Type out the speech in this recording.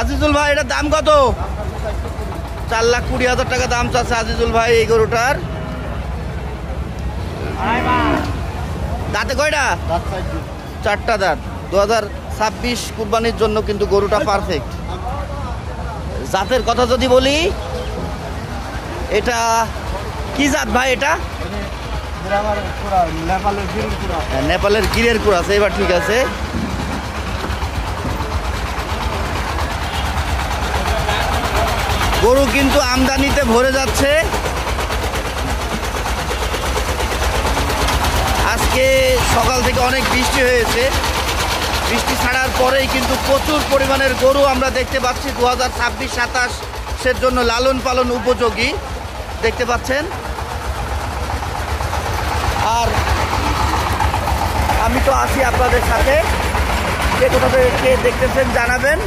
আজিজুল ভাই এটার দাম কত? 4,20,000 টাকা দাম চাচ্ছে আজিজুল ভাই এই গরুটার। দাঁতে কয়টা? 4টা দাঁত। 2026 কুরবানির জন্য কিন্তু গরুটা পারফেক্ট। জাতের কথা যদি বলি, এটা কি জাত ভাই? এটা নেপালের গিরের কুড়া আছে। এবার ঠিক আছে। গরু কিন্তু আমদানিতে ভরে যাচ্ছে। আজকে সকাল থেকে অনেক বৃষ্টি হয়েছে। বৃষ্টি ছাড়ার পরেই কিন্তু প্রচুর পরিমাণের গরু আমরা দেখতে পাচ্ছি 2026-27-এর জন্য লালন পালন উপযোগী দেখতে পাচ্ছেন। আর আমি তো আছি আপনাদের সাথে। কে কোথা থেকে দেখতেছেন জানাবেন।